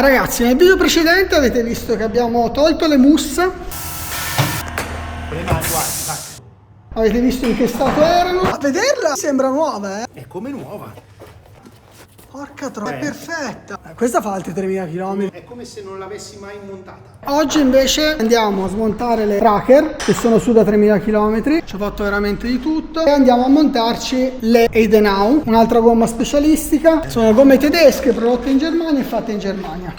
ragazzi, nel video precedente avete visto che abbiamo tolto le mousse. Avete visto in che stato erano? A vederla sembra nuova, È come nuova. Porca troia, è perfetta. Questa fa altri 3000 km. È come se non l'avessi mai montata. Oggi invece andiamo a smontare le tracker che sono su da 3000 km. Ci ho fatto veramente di tutto. E andiamo a montarci le Eidenau, un'altra gomma specialistica. Sono gomme tedesche prodotte in Germania e fatte in Germania.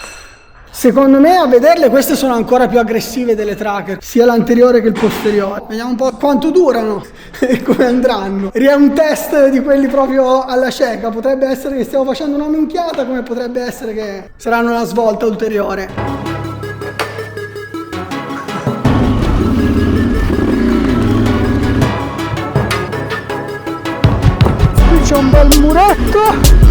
Secondo me a vederle queste sono ancora più aggressive delle tracker, sia l'anteriore che il posteriore. Vediamo un po' quanto durano e come andranno. È un test di quelli proprio alla cieca. Potrebbe essere che stiamo facendo una minchiata, come potrebbe essere che saranno una svolta ulteriore. Qui c'è un bel muretto.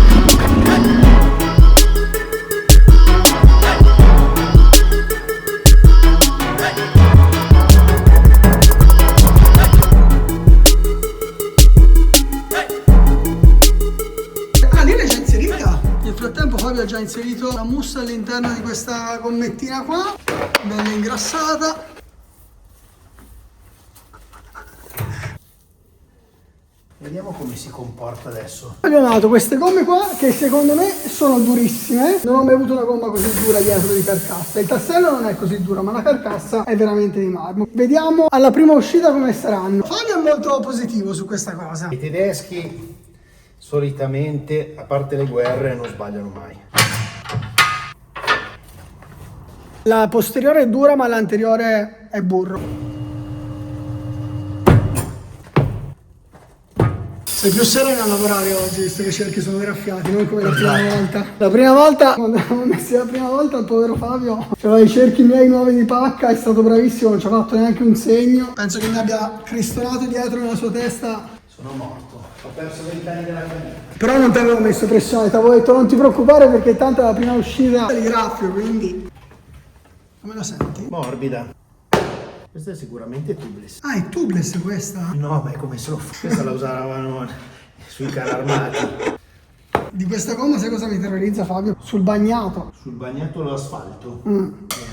Fabio ha già inserito la mousse all'interno di questa gommettina qua, bella ingrassata. Vediamo come si comporta adesso. Abbiamo dato queste gomme qua che secondo me sono durissime. Non ho mai avuto una gomma così dura dietro di carcassa. Il tassello non è così duro, ma la carcassa è veramente di marmo. Vediamo alla prima uscita come saranno. Fabio è molto positivo su questa cosa. I tedeschi solitamente, a parte le guerre, non sbagliano mai. La posteriore è dura, ma l'anteriore è burro. Sei più sereno a lavorare oggi, visto che i cerchi sono graffiati, non come la prima volta. La prima volta, quando abbiamo messo la prima volta, il povero Fabio aveva i cerchi miei nuovi di pacca, è stato bravissimo, non ci ha fatto neanche un segno. Penso che mi abbia cristonato dietro nella sua testa. Sono morto, ho perso 20 anni della mia vita. Però non ti avevo messo pressione, ti avevo detto non ti preoccupare perché tanto è la prima uscita li graffio, quindi... Come la senti? Morbida. Questa è sicuramente tubeless. Ah, è tubeless questa? No, ma è come se questa la usavano sui carri armati. Di questa gomma sai cosa mi terrorizza, Fabio? Sul bagnato. Sul bagnato l'asfalto. È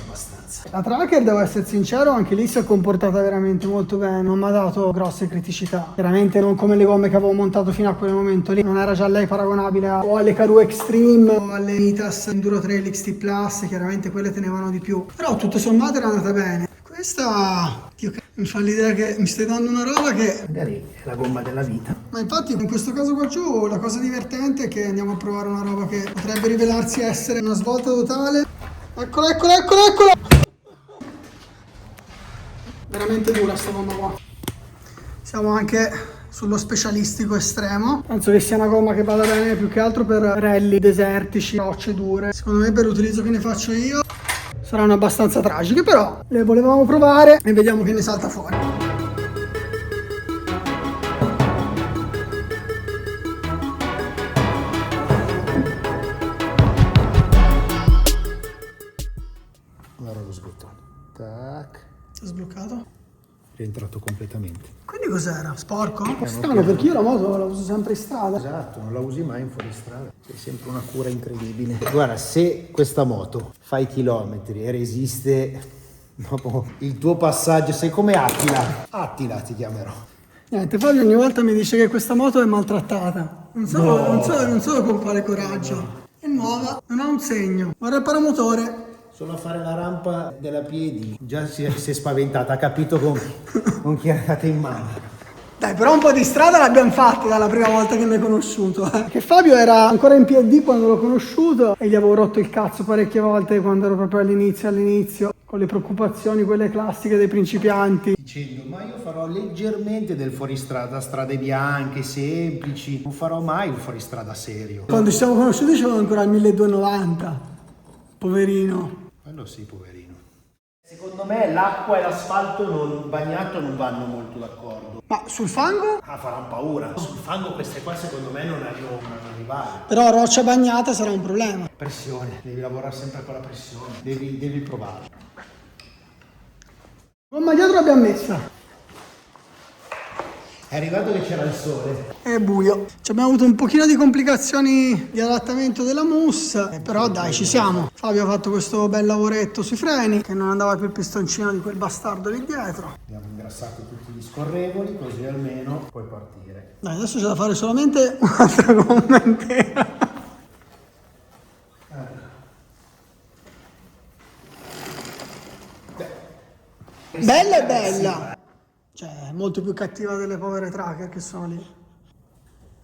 abbastanza. La tracker, devo essere sincero, anche lì si è comportata veramente molto bene, non mi ha dato grosse criticità. Veramente non come le gomme che avevo montato fino a quel momento lì. Non era già lei paragonabile o alle Karoo Extreme o alle Mitas Enduro Trail XT Plus, chiaramente quelle tenevano di più. Però tutto sommato era andata bene. Questa, Dio, mi fa l'idea che mi stai dando una roba che... Magari è la gomma della vita. Ma infatti in questo caso qua giù la cosa divertente è che andiamo a provare una roba che potrebbe rivelarsi essere una svolta totale. Eccola, eccola, eccola, eccola! Veramente dura sta gomma qua. Siamo anche sullo specialistico estremo. Penso che sia una gomma che vada bene più che altro per rally desertici, rocce dure. Secondo me per l'utilizzo che ne faccio io saranno abbastanza tragiche, però le volevamo provare e vediamo che ne salta fuori. Guarda lo sbottone. Tac. Si è sbloccato? È entrato completamente. Quindi cos'era? Sporco? Strano, perché io la moto la uso sempre in strada. Esatto, non la usi mai in fuoristrada. È sempre una cura incredibile. Guarda, se questa moto fa i chilometri e resiste dopo il tuo passaggio, sei come Attila. Attila ti chiamerò. Niente, Fabio ogni volta mi dice che questa moto è maltrattata. Non so con quale coraggio. È nuova, non ha un segno. Guarda il paramotore. Solo a fare la rampa della piedi già si è spaventata, ha capito con chi è andata in mano. Dai, però un po' di strada l'abbiamo fatta dalla prima volta che mi hai conosciuto. Che Fabio era ancora in PD quando l'ho conosciuto e gli avevo rotto il cazzo parecchie volte quando ero proprio all'inizio, con le preoccupazioni, quelle classiche dei principianti. Dicendo, ma io farò leggermente del fuoristrada, strade bianche, semplici, non farò mai un fuoristrada serio. Quando ci siamo conosciuti c'avevo ancora il 1290, poverino. Quello sì, poverino. Secondo me l'acqua e l'asfalto bagnato non vanno molto d'accordo. Ma sul fango? Ah, faranno paura. Sul fango queste qua secondo me non arrivare. Però roccia bagnata sarà un problema. Pressione, devi lavorare sempre con la pressione, devi provare. Gomma dietro l'abbiamo messa. È arrivato che c'era il sole. È buio. Ci abbiamo avuto un pochino di complicazioni di adattamento della mousse, però dai, ci siamo. Fabio ha fatto questo bel lavoretto sui freni, che non andava più il pistoncino di quel bastardo lì dietro. Abbiamo ingrassato tutti gli scorrevoli, così almeno puoi partire. Dai, adesso c'è da fare solamente un'altra gomma intera. Bella e bella. Cioè, è molto più cattiva delle povere tracker che sono lì.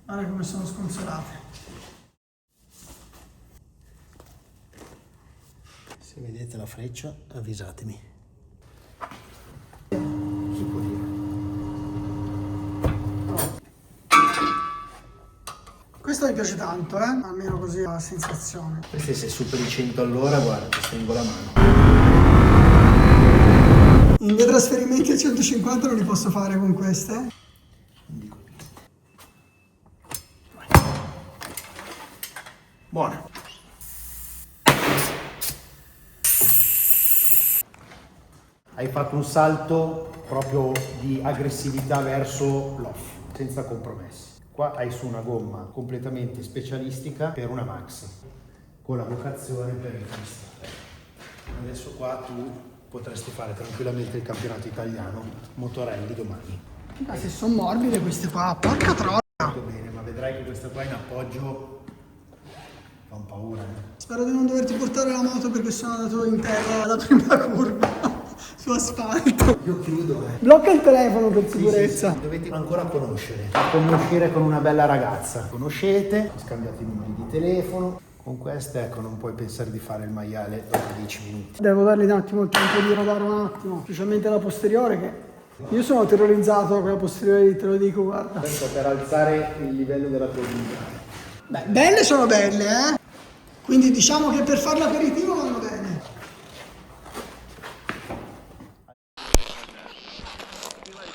Guarda come sono sconsolate. Se vedete la freccia, avvisatemi. Si può dire. Questo mi piace tanto, almeno così la sensazione. Queste se superi 100 all'ora, guarda, ti stringo la mano. In dei trasferimenti a 150 non li posso fare con queste. Non dico più. Buona. Hai fatto un salto proprio di aggressività verso l'off, senza compromessi. Qua hai su una gomma completamente specialistica per una maxi, con la vocazione per il freestyle. Adesso qua tu potresti fare tranquillamente il campionato italiano motorelli domani. Ma se sono morbide queste qua, porca troia. Molto bene, ma vedrai che questa qua in appoggio fa un paura. Spero di non doverti portare la moto perché sono andato in terra alla prima curva su asfalto. Io chiudo, Blocca il telefono per sicurezza. Sì, dovete ancora conoscere. Come uscire con una bella ragazza. Conoscete, scambiate i numeri di telefono. Con queste, ecco, non puoi pensare di fare il maiale dopo 10 minuti. Devo dargli un attimo il tempo di rodare un attimo, specialmente la posteriore che... Io sono terrorizzato con la posteriore, te lo dico, guarda. Questo per alzare il livello della tua vita. Beh, belle sono belle, Quindi diciamo che per fare l'aperitivo vanno bene.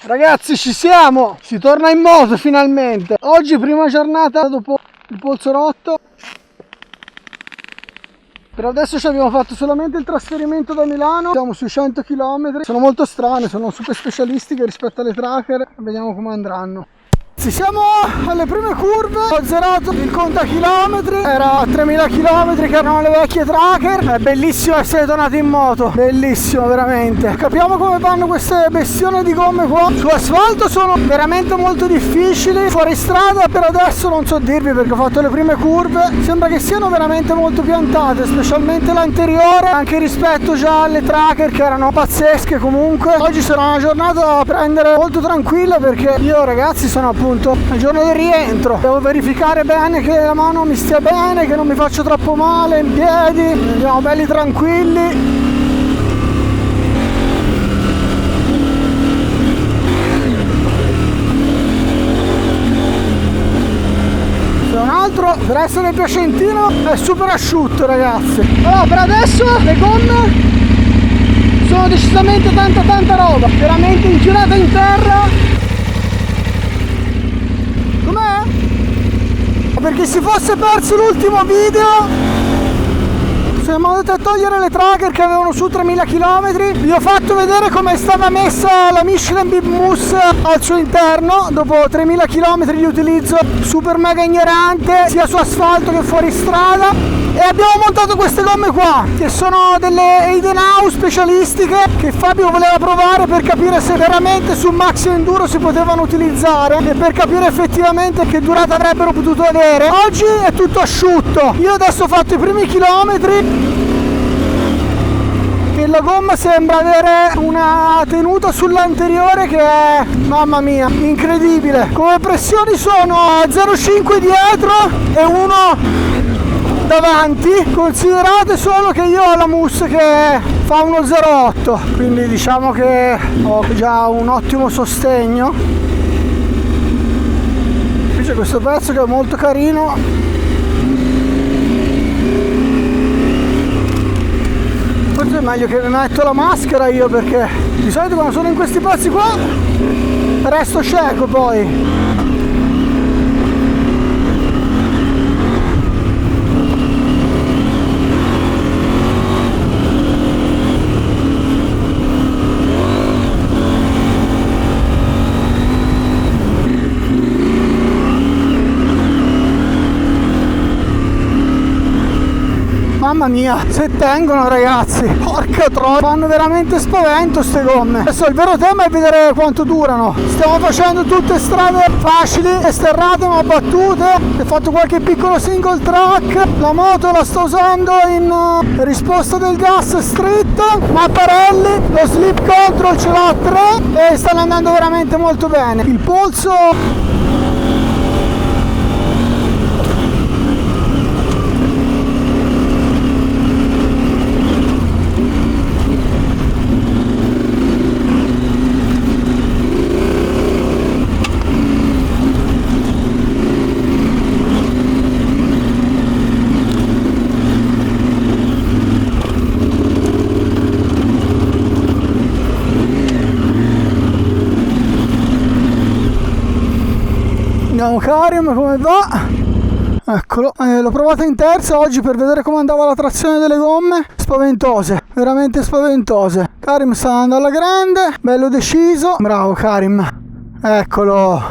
Ragazzi, ci siamo! Si torna in moto finalmente! Oggi prima giornata dopo il polso rotto. Per adesso ci abbiamo fatto solamente il trasferimento da Milano, siamo sui 100 km, sono molto strane, sono super specialistiche rispetto alle tracker, vediamo come andranno. Siamo alle prime curve, ho zerato il contachilometri, era a 3000 km che erano le vecchie tracker, è bellissimo essere tornati in moto, bellissimo veramente. Capiamo come vanno queste bestione di gomme qua, su asfalto sono veramente molto difficili, fuori strada per adesso non so dirvi perché ho fatto le prime curve, sembra che siano veramente molto piantate, specialmente l'anteriore, anche rispetto già alle tracker che erano pazzesche comunque. Oggi sarà una giornata da prendere molto tranquilla perché io ragazzi sono appunto il giorno del rientro, devo verificare bene che la mano mi stia bene, che non mi faccio troppo male in piedi, andiamo belli tranquilli. Se un altro per essere piacentino è super asciutto ragazzi. Allora per adesso le gomme sono decisamente tanta roba, veramente inchilata in terra. Per chi si fosse perso l'ultimo video, siamo andati a togliere le tracker che avevano su 3000 km, vi ho fatto vedere come stava messa la Michelin Bib Mousse al suo interno dopo 3000 km di utilizzo super mega ignorante sia su asfalto che fuori strada. E abbiamo montato queste gomme qua che sono delle Eidenau specialistiche che Fabio voleva provare per capire se veramente su maxi enduro si potevano utilizzare e per capire effettivamente che durata avrebbero potuto avere. Oggi è tutto asciutto, io adesso ho fatto i primi chilometri e la gomma sembra avere una tenuta sull'anteriore che è, mamma mia, incredibile. Come pressioni sono 0,5 dietro e 1 davanti. Considerate solo che io ho la mousse che fa 1,08, quindi diciamo che ho già un ottimo sostegno. Qui c'è questo pezzo che è molto carino. Forse è meglio che mi metto la maschera io perché di solito quando sono in questi pezzi qua resto cieco poi. mamma mia, se tengono ragazzi, porca troia, fanno veramente spavento ste gomme. Adesso il vero tema è vedere quanto durano. Stiamo facendo tutte strade facili, esterrate ma battute. Ho fatto qualche piccolo single track, la moto la sto usando in risposta del gas stritta, Mapparelli, lo slip control ce l'ho a 3 e stanno andando veramente molto bene. Il polso Karim, come va? Eccolo, l'ho provata in terza oggi per vedere come andava la trazione delle gomme. Spaventose, veramente spaventose. Karim sta andando alla grande, bello deciso. Bravo Karim, eccolo.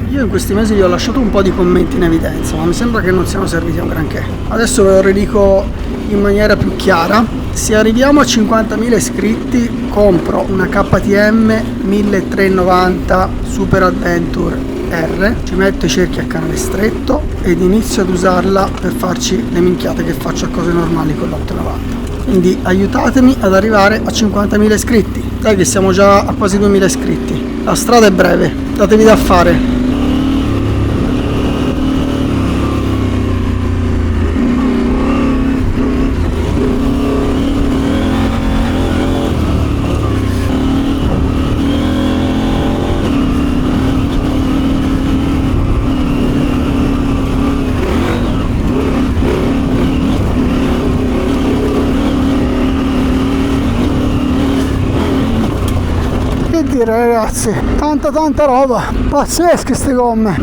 Io in questi mesi vi ho lasciato un po' di commenti in evidenza, ma mi sembra che non siano serviti a un granché. Adesso ve lo ridico in maniera più chiara. Se arriviamo a 50.000 iscritti compro una KTM 1390 Super Adventure R, ci metto i cerchi a canale stretto ed inizio ad usarla per farci le minchiate che faccio a cose normali con l'890. Quindi aiutatemi ad arrivare a 50.000 iscritti. Dai che siamo già a quasi 2.000 iscritti. La strada è breve, datevi da fare. Ragazzi, tanta roba, pazzesche queste gomme.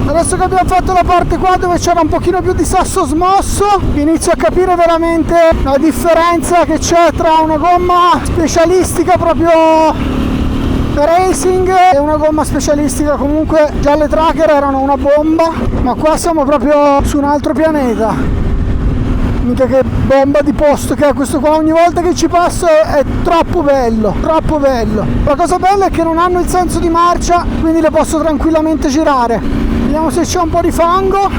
Adesso che abbiamo fatto la parte qua dove c'era un pochino più di sasso smosso, inizio a capire veramente la differenza che c'è tra una gomma specialistica proprio racing e una gomma specialistica. Comunque già le tracker erano una bomba, ma qua siamo proprio su un altro pianeta. Mica che bomba di posto che è questo qua, ogni volta che ci passo è troppo bello, troppo bello. La cosa bella è che non hanno il senso di marcia, quindi le posso tranquillamente girare. Vediamo se c'è un po' di fango.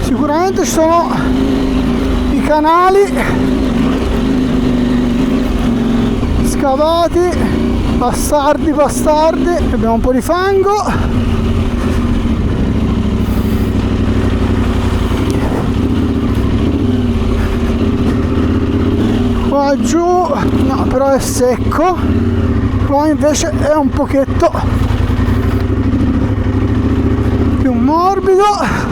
Sicuramente ci sono i canali scavati, bastardi, abbiamo un po' di fango. Qua giù no, però è secco, qua invece è un pochetto più morbido.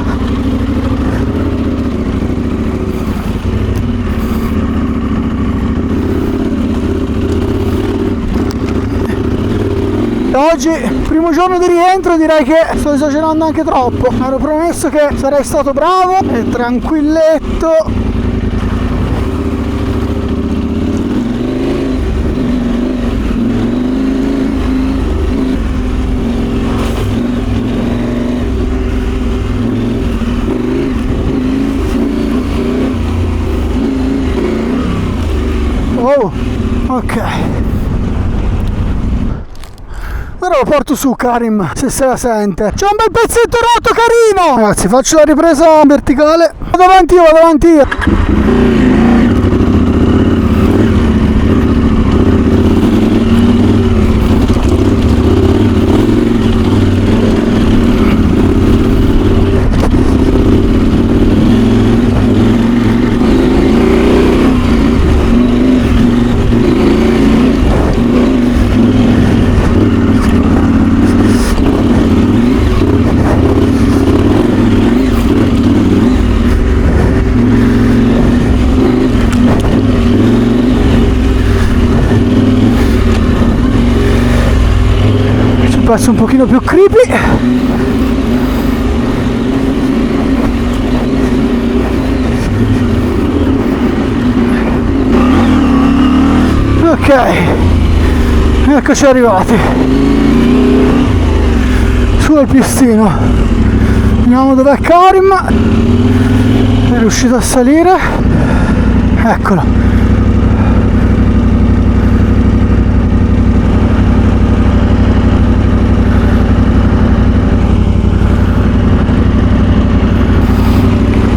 Oggi, primo giorno di rientro, direi che sto esagerando anche troppo. Mi ero promesso che sarei stato bravo e tranquilletto. Oh, ok. Ora lo porto su Karim, se se la sente. C'è un bel pezzetto rotto, carino! Ragazzi, faccio la ripresa verticale. Vado avanti io. Passo un pochino più creepy. Ok, eccoci arrivati su al pistino. Vediamo dov'è Karim. È riuscito a salire, eccolo.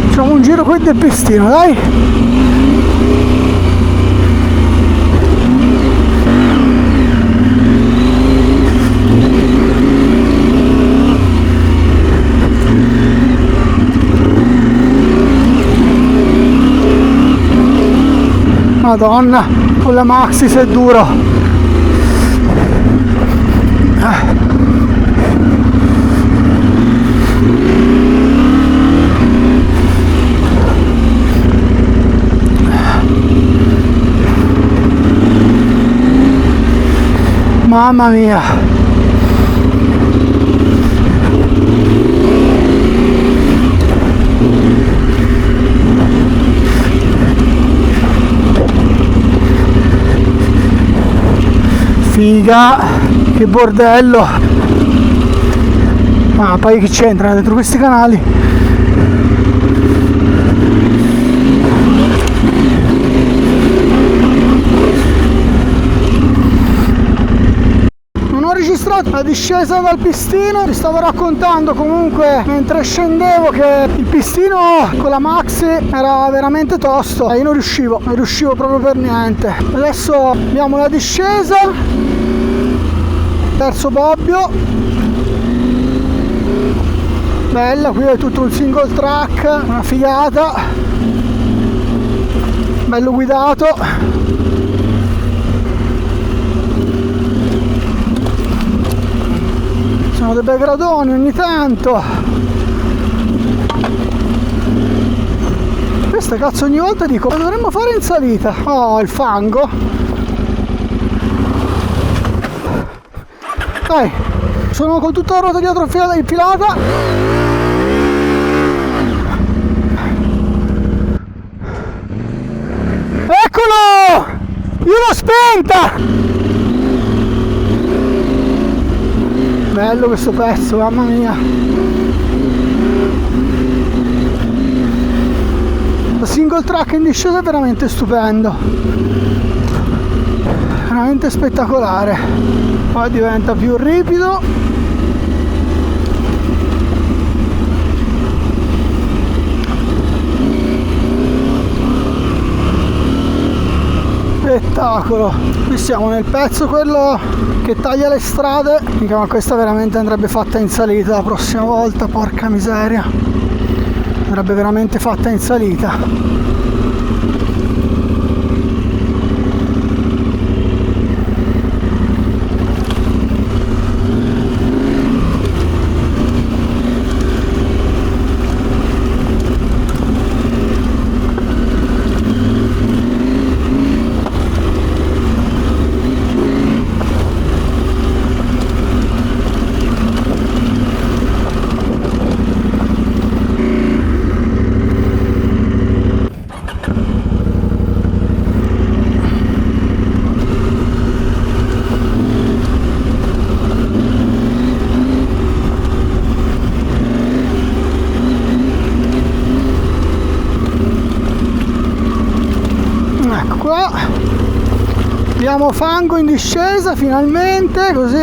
Facciamo un giro qui del pistino, dai. Madonna, con la Maxxis è duro. Mamma mia. Figa, che bordello. Ah, poi che c'entra dentro questi canali? Non ho registrato la discesa dal pistino, vi stavo raccontando comunque mentre scendevo che il pistino con la Maxi era veramente tosto e io non riuscivo proprio per niente. Adesso abbiamo la discesa. Terzo bobbio, bella, qui è tutto un single track, una figata, bello guidato. Sono dei bei gradoni ogni tanto. Questa cazzo ogni volta dico, ma dovremmo fare in salita. Oh, il fango. Dai, sono con tutta la ruota dietro infilata. Eccolo! Io l'ho spenta! Bello questo pezzo, mamma mia. La single track in discesa è veramente stupendo. Veramente spettacolare. Poi diventa più ripido. Spettacolo. Qui siamo nel pezzo quello che taglia le strade. Ma questa veramente andrebbe fatta in salita la prossima volta, porca miseria. Andrebbe veramente fatta in salita. Abbiamo fango in discesa finalmente, così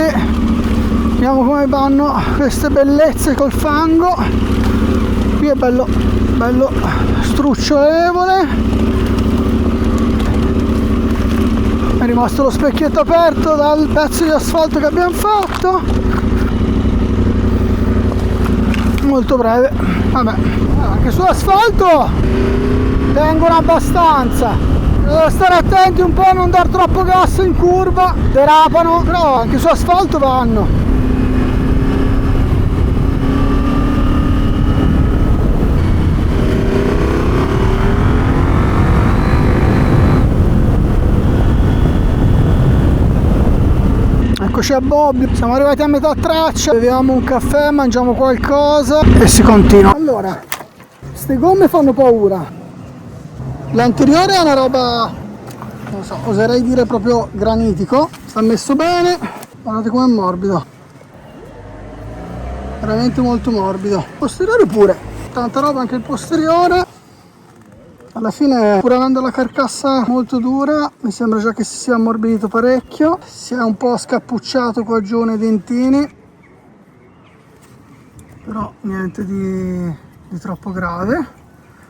vediamo come vanno queste bellezze col fango. Qui è bello strucciolevole. È rimasto lo specchietto aperto dal pezzo di asfalto che abbiamo fatto. Molto breve. Vabbè, anche sull'asfalto tengono abbastanza. Devo stare attenti un po' a non dar troppo gas in curva, derapano, però anche su asfalto vanno. Eccoci a Bobbio, siamo arrivati a metà traccia, beviamo un caffè, mangiamo qualcosa e si continua. Allora, queste gomme fanno paura. L'anteriore è una roba non so, oserei dire proprio granitico. Sta messo bene, guardate com'è morbido, veramente molto morbido. Posteriore pure, tanta roba anche il posteriore. Alla fine, pur avendo la carcassa molto dura, mi sembra già che si sia ammorbidito parecchio. Si è un po' scappucciato qua giù nei dentini, però niente di troppo grave.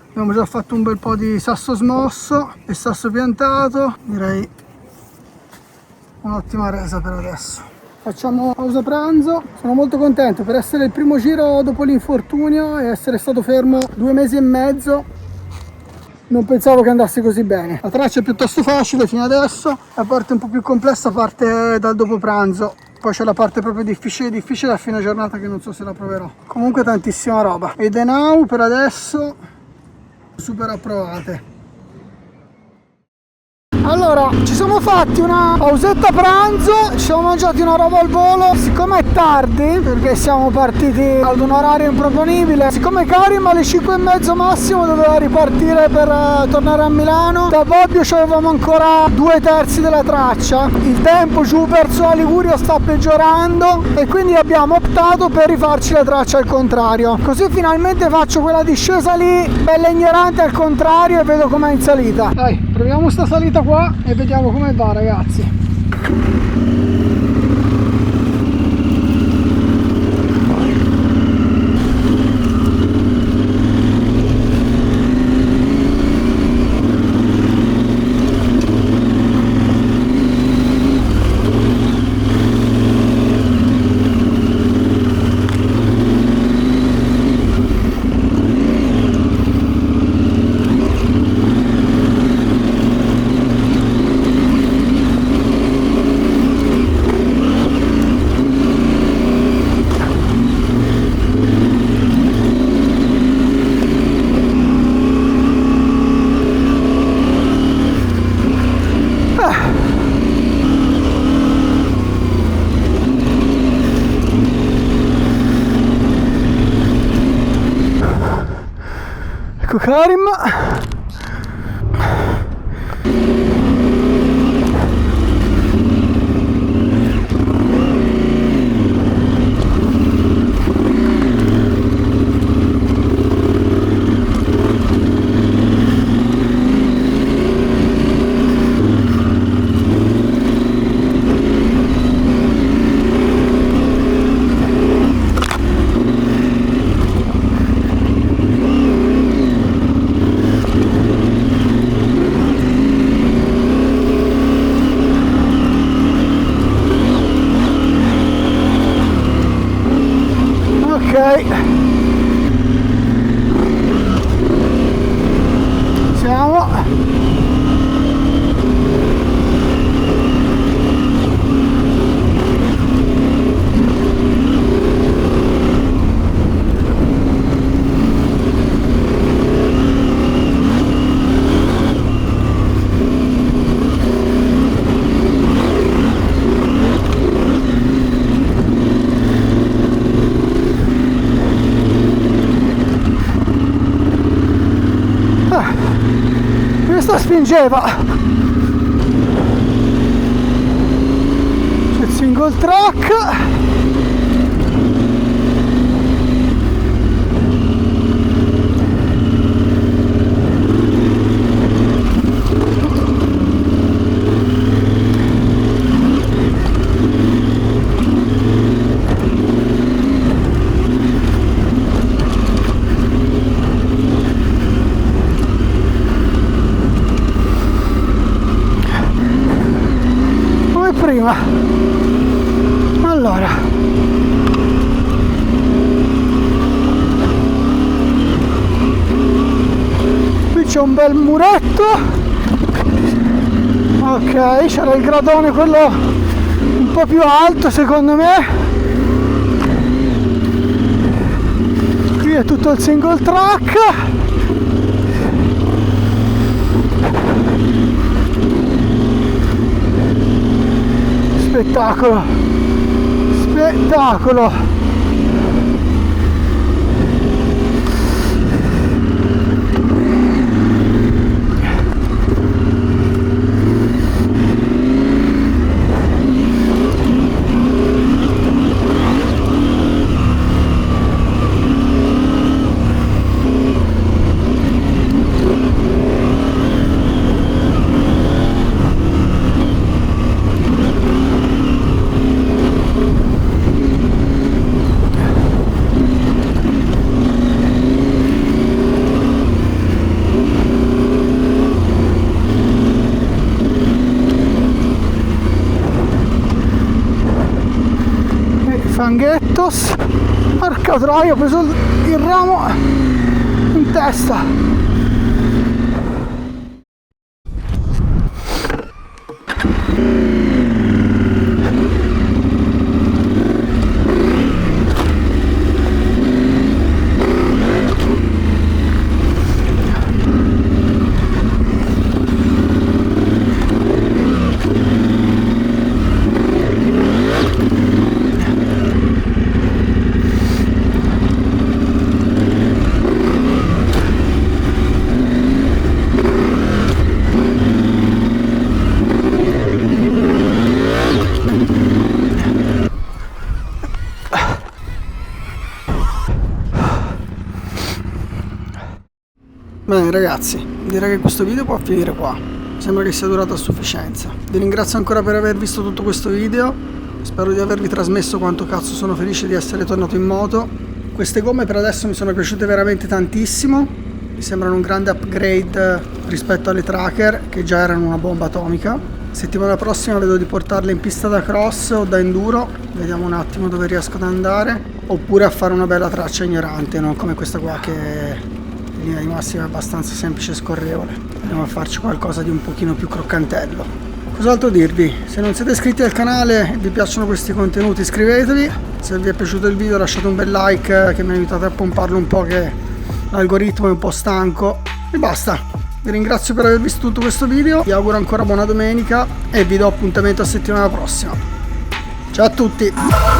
Abbiamo già fatto un bel po' di sasso smosso e sasso piantato, direi un'ottima resa per adesso. Facciamo pausa pranzo. Sono molto contento per essere il primo giro dopo l'infortunio e essere stato fermo 2 mesi e mezzo. Non pensavo che andasse così bene. La traccia è piuttosto facile fino adesso, la parte un po' più complessa parte dal dopo pranzo. Poi c'è la parte proprio difficile a fine giornata che non so se la proverò. Comunque tantissima roba. E The Now per adesso super approvate. Allora, ci siamo fatti una pausetta pranzo, ci siamo mangiati una roba al volo. Siccome è tardi, perché siamo partiti ad un orario improponibile, siccome Karim alle 5:30 massimo doveva ripartire per tornare a Milano, da Bobbio avevamo ancora 2/3 della traccia. Il tempo giù verso la Liguria sta peggiorando e quindi abbiamo optato per rifarci la traccia al contrario. Così finalmente faccio quella discesa lì, bella ignorante al contrario, e vedo com'è in salita. Dai, proviamo sta salita qua e vediamo come va, ragazzi. Ecco Karim. Siamo. Questa spingeva. C'è il single track. Prima. Allora, qui c'è un bel muretto. Ok, c'era il gradone, quello un po' più alto secondo me. Qui è tutto il single track. Spettacolo, spettacolo. Changuettos. Porca troia, ho preso il ramo in testa. Bene ragazzi, direi che questo video può finire qua. Sembra che sia durato a sufficienza. Vi ringrazio ancora per aver visto tutto questo video. Spero di avervi trasmesso quanto cazzo sono felice di essere tornato in moto. Queste gomme per adesso mi sono piaciute veramente tantissimo. Mi sembrano un grande upgrade rispetto alle Tracker, che già erano una bomba atomica. Settimana prossima vedo di portarle in pista da cross o da enduro. Vediamo un attimo dove riesco ad andare. Oppure a fare una bella traccia ignorante, non come questa qua che in linea di massima è abbastanza semplice e scorrevole. Andiamo a farci qualcosa di un pochino più croccantello. Cos'altro dirvi? Se non siete iscritti al canale e vi piacciono questi contenuti, iscrivetevi. Se vi è piaciuto il video lasciate un bel like che mi aiutate a pomparlo un po', che l'algoritmo è un po' stanco. E basta. Vi ringrazio per aver visto tutto questo video, vi auguro ancora buona domenica e vi do appuntamento a settimana prossima. Ciao a tutti!